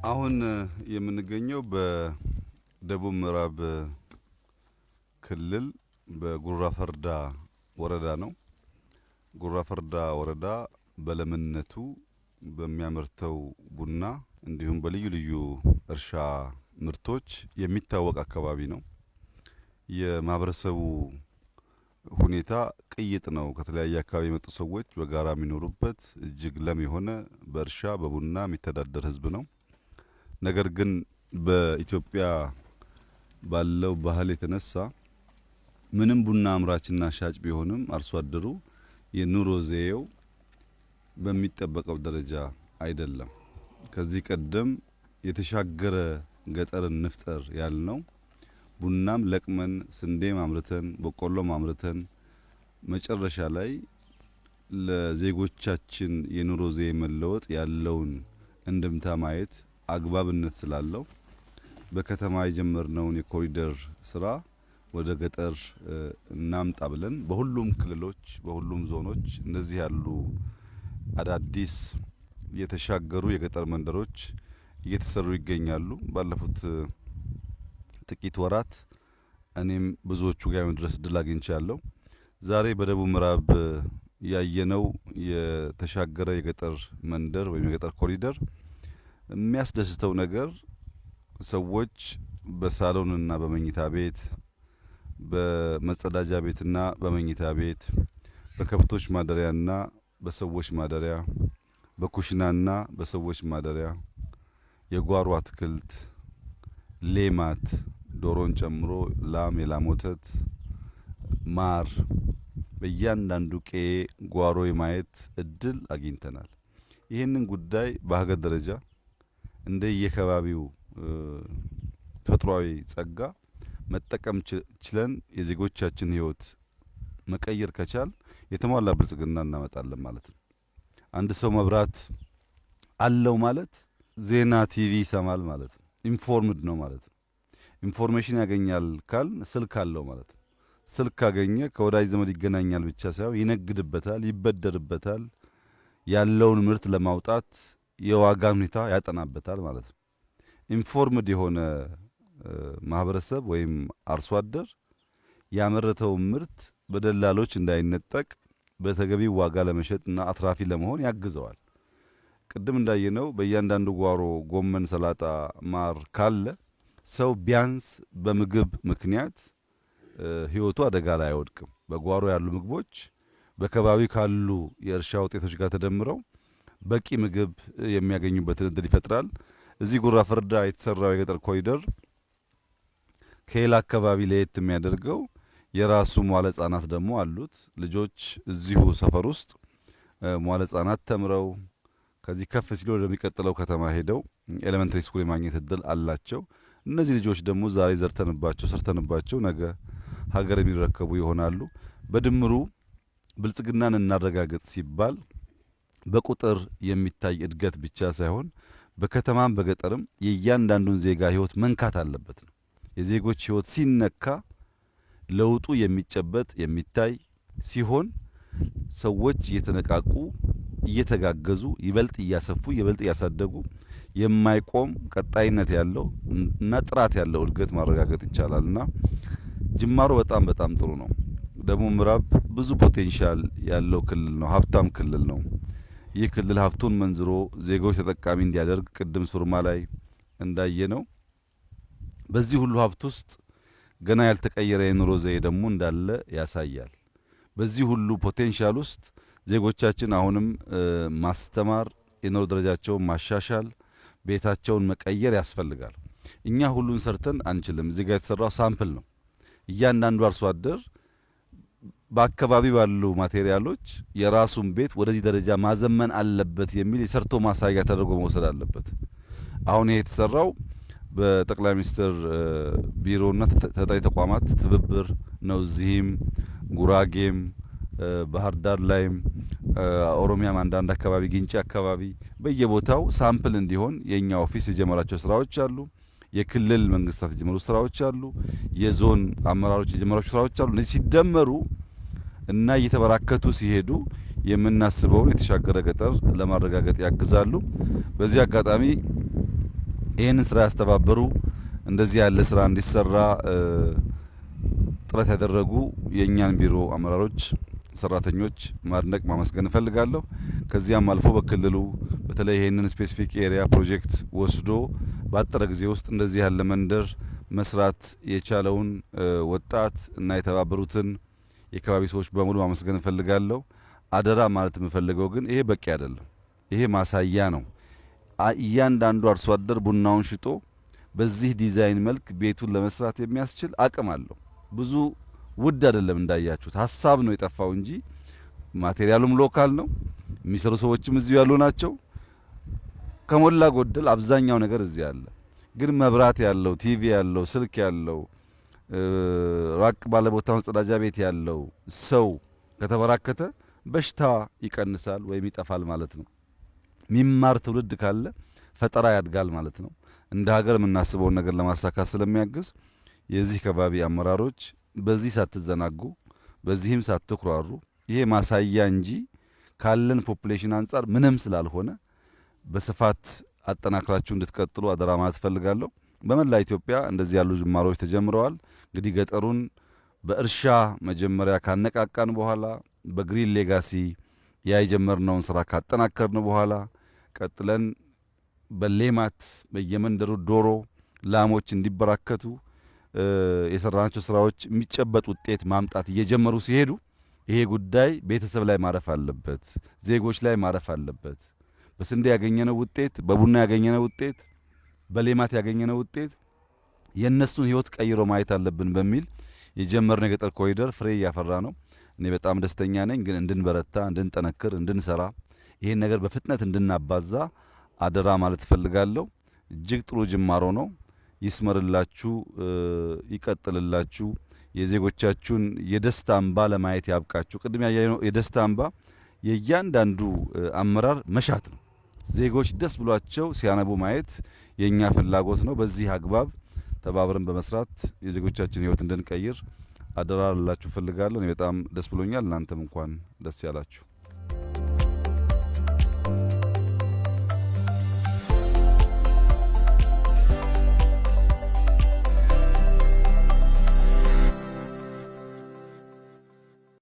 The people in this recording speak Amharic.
አሁን የምንገኘው በደቡብ ምዕራብ ክልል በጉራ ፈርዳ ወረዳ ነው። ጉራ ፈርዳ ወረዳ በለምነቱ በሚያመርተው ቡና እንዲሁም በልዩ ልዩ እርሻ ምርቶች የሚታወቅ አካባቢ ነው። የማህበረሰቡ ሁኔታ ቅይጥ ነው። ከተለያየ አካባቢ የመጡ ሰዎች በጋራ የሚኖሩበት እጅግ ለም የሆነ በእርሻ በቡና የሚተዳደር ህዝብ ነው። ነገር ግን በኢትዮጵያ ባለው ባህል የተነሳ ምንም ቡና አምራችና ሻጭ ቢሆንም አርሶ አደሩ የኑሮ ዘዬው በሚጠበቀው ደረጃ አይደለም። ከዚህ ቀደም የተሻገረ ገጠርን ንፍጠር ያልነው ቡናም ለቅመን ስንዴም አምርተን በቆሎም አምርተን መጨረሻ ላይ ለዜጎቻችን የኑሮ ዘዬ መለወጥ ያለውን እንድምታ ማየት አግባብነት ስላለው በከተማ የጀመርነውን የኮሪደር ስራ ወደ ገጠር እናምጣ ብለን በሁሉም ክልሎች በሁሉም ዞኖች እንደዚህ ያሉ አዳዲስ የተሻገሩ የገጠር መንደሮች እየተሰሩ ይገኛሉ። ባለፉት ጥቂት ወራት እኔም ብዙዎቹ ጋር መድረስ እድል አግኝቻለሁ። ዛሬ በደቡብ ምዕራብ ያየነው የተሻገረ የገጠር መንደር ወይም የገጠር ኮሪደር የሚያስደስተው ነገር ሰዎች በሳሎንና በመኝታ ቤት፣ በመጸዳጃ ቤትና በመኝታ ቤት፣ በከብቶች ማደሪያና በሰዎች ማደሪያ፣ በኩሽናና በሰዎች ማደሪያ የጓሮ አትክልት፣ ሌማት ዶሮን ጨምሮ ላም፣ የላም ወተት፣ ማር በእያንዳንዱ ቄ ጓሮ የማየት እድል አግኝተናል። ይህንን ጉዳይ በሀገር ደረጃ እንደየከባቢው ተፈጥሯዊ ጸጋ መጠቀም ችለን የዜጎቻችን ህይወት መቀየር ከቻል የተሟላ ብልጽግና እናመጣለን ማለት ነው። አንድ ሰው መብራት አለው ማለት ዜና ቲቪ ይሰማል ማለት ነው። ኢንፎርምድ ነው ማለት ነው። ኢንፎርሜሽን ያገኛል ካል ስልክ አለው ማለት ነው። ስልክ ካገኘ ከወዳጅ ዘመድ ይገናኛል ብቻ ሳይሆን ይነግድበታል፣ ይበደርበታል፣ ያለውን ምርት ለማውጣት የዋጋ ሁኔታ ያጠናበታል ማለት ነው። ኢንፎርምድ የሆነ ማህበረሰብ ወይም አርሶ አደር ያመረተው ምርት በደላሎች እንዳይነጠቅ በተገቢው ዋጋ ለመሸጥና አትራፊ ለመሆን ያግዘዋል። ቅድም እንዳየነው በእያንዳንዱ ጓሮ ጎመን፣ ሰላጣ፣ ማር ካለ ሰው ቢያንስ በምግብ ምክንያት ህይወቱ አደጋ ላይ አይወድቅም። በጓሮ ያሉ ምግቦች በከባቢ ካሉ የእርሻ ውጤቶች ጋር ተደምረው በቂ ምግብ የሚያገኙበትን እድል ይፈጥራል። እዚህ ጉራ ፈርዳ የተሰራው የገጠር ኮሪደር ከሌላ አካባቢ ለየት የሚያደርገው የራሱ መዋለ ህጻናት ደግሞ አሉት። ልጆች እዚሁ ሰፈር ውስጥ መዋለ ህጻናት ተምረው ከዚህ ከፍ ሲሉ ወደሚቀጥለው ከተማ ሄደው ኤሌመንተሪ ስኩል የማግኘት እድል አላቸው። እነዚህ ልጆች ደግሞ ዛሬ ዘርተንባቸው ሰርተንባቸው ነገ ሀገር የሚረከቡ ይሆናሉ። በድምሩ ብልጽግናን እናረጋግጥ ሲባል በቁጥር የሚታይ እድገት ብቻ ሳይሆን በከተማም በገጠርም የእያንዳንዱን ዜጋ ህይወት መንካት አለበት ነው። የዜጎች ህይወት ሲነካ ለውጡ የሚጨበጥ የሚታይ ሲሆን ሰዎች እየተነቃቁ እየተጋገዙ ይበልጥ እያሰፉ ይበልጥ እያሳደጉ የማይቆም ቀጣይነት ያለው እና ጥራት ያለው እድገት ማረጋገጥ ይቻላልና ጅማሮ በጣም በጣም ጥሩ ነው። ደቡብ ምዕራብ ብዙ ፖቴንሻል ያለው ክልል ነው። ሀብታም ክልል ነው። ይህ ክልል ሀብቱን መንዝሮ ዜጎች ተጠቃሚ እንዲያደርግ ቅድም ሱርማ ላይ እንዳየነው በዚህ ሁሉ ሀብት ውስጥ ገና ያልተቀየረ የኑሮ ዘዬ ደግሞ እንዳለ ያሳያል። በዚህ ሁሉ ፖቴንሻል ውስጥ ዜጎቻችን አሁንም ማስተማር፣ የኑሮ ደረጃቸውን ማሻሻል፣ ቤታቸውን መቀየር ያስፈልጋል። እኛ ሁሉን ሰርተን አንችልም። እዚህ ጋር የተሰራው ሳምፕል ነው። እያንዳንዱ አርሶ አደር በአካባቢ ባሉ ማቴሪያሎች የራሱን ቤት ወደዚህ ደረጃ ማዘመን አለበት የሚል የሰርቶ ማሳያ ተደርጎ መውሰድ አለበት። አሁን ይሄ የተሰራው በጠቅላይ ሚኒስትር ቢሮና ተጠሪ ተቋማት ትብብር ነው። እዚህም ጉራጌም ባህር ዳር ላይም ኦሮሚያም አንዳንድ አካባቢ ግንጪ አካባቢ በየቦታው ሳምፕል እንዲሆን የኛ ኦፊስ የጀመራቸው ስራዎች አሉ። የክልል መንግስታት የጀመሩ ስራዎች አሉ። የዞን አመራሮች የጀመራቸው ስራዎች አሉ። እነዚህ ሲደመሩ እና እየተበራከቱ ሲሄዱ የምናስበውን የተሻገረ ገጠር ለማረጋገጥ ያግዛሉ። በዚህ አጋጣሚ ይህንን ስራ ያስተባበሩ እንደዚህ ያለ ስራ እንዲሰራ ጥረት ያደረጉ የእኛን ቢሮ አመራሮች፣ ሰራተኞች ማድነቅ ማመስገን እፈልጋለሁ። ከዚያም አልፎ በክልሉ በተለይ ይህንን ስፔሲፊክ ኤሪያ ፕሮጀክት ወስዶ ባጠረ ጊዜ ውስጥ እንደዚህ ያለ መንደር መስራት የቻለውን ወጣት እና የተባበሩትን የአካባቢ ሰዎች በሙሉ ማመስገን እፈልጋለሁ። አደራ ማለት የምፈልገው ግን ይሄ በቂ አይደለም። ይሄ ማሳያ ነው። እያንዳንዱ አርሶ አደር ቡናውን ሽጦ በዚህ ዲዛይን መልክ ቤቱን ለመስራት የሚያስችል አቅም አለው። ብዙ ውድ አይደለም፣ እንዳያችሁት ሀሳብ ነው የጠፋው እንጂ ማቴሪያሉም ሎካል ነው። የሚሰሩ ሰዎችም እዚሁ ያሉ ናቸው። ከሞላ ጎደል አብዛኛው ነገር እዚህ አለ። ግን መብራት ያለው፣ ቲቪ ያለው፣ ስልክ ያለው፣ ራቅ ባለ ቦታ መጸዳጃ ቤት ያለው ሰው ከተበራከተ በሽታ ይቀንሳል ወይም ይጠፋል ማለት ነው። ሚማር ትውልድ ካለ ፈጠራ ያድጋል ማለት ነው። እንደ ሀገር የምናስበውን ነገር ለማሳካት ስለሚያግዝ የዚህ ከባቢ አመራሮች በዚህ ሳትዘናጉ፣ በዚህም ሳትኩራሩ፣ ይሄ ማሳያ እንጂ ካለን ፖፑሌሽን አንጻር ምንም ስላልሆነ በስፋት አጠናክራችሁ እንድትቀጥሉ አደራ ማለት ፈልጋለሁ። በመላ ኢትዮጵያ እንደዚህ ያሉ ጅማሮች ተጀምረዋል። እንግዲህ ገጠሩን በእርሻ መጀመሪያ ካነቃቃን በኋላ በግሪን ሌጋሲ ያ የጀመርነውን ስራ ካጠናከርን በኋላ ቀጥለን በሌማት በየመንደሩ ዶሮ፣ ላሞች እንዲበራከቱ የሰራናቸው ስራዎች የሚጨበጥ ውጤት ማምጣት እየጀመሩ ሲሄዱ ይሄ ጉዳይ ቤተሰብ ላይ ማረፍ አለበት፣ ዜጎች ላይ ማረፍ አለበት። በስንዴ ያገኘነው ውጤት፣ በቡና ያገኘነው ውጤት፣ በሌማት ያገኘነው ውጤት የእነሱን ህይወት ቀይሮ ማየት አለብን በሚል የጀመርነው የገጠር ኮሪደር ፍሬ እያፈራ ነው። እኔ በጣም ደስተኛ ነኝ። ግን እንድንበረታ፣ እንድንጠነክር፣ እንድንሰራ ይሄን ነገር በፍጥነት እንድናባዛ አደራ ማለት እፈልጋለሁ። እጅግ ጥሩ ጅማሮ ነው። ይስመርላችሁ፣ ይቀጥልላችሁ። የዜጎቻችሁን የደስታ እንባ ለማየት ያብቃችሁ። ቅድም ያየነው የደስታ እንባ የእያንዳንዱ አመራር መሻት ነው። ዜጎች ደስ ብሏቸው ሲያነቡ ማየት የኛ ፍላጎት ነው። በዚህ አግባብ ተባብረን በመስራት የዜጎቻችን ህይወት እንድንቀይር አደራ ልላችሁ ፈልጋለሁ። እኔ በጣም ደስ ብሎኛል። እናንተም እንኳን ደስ ያላችሁ።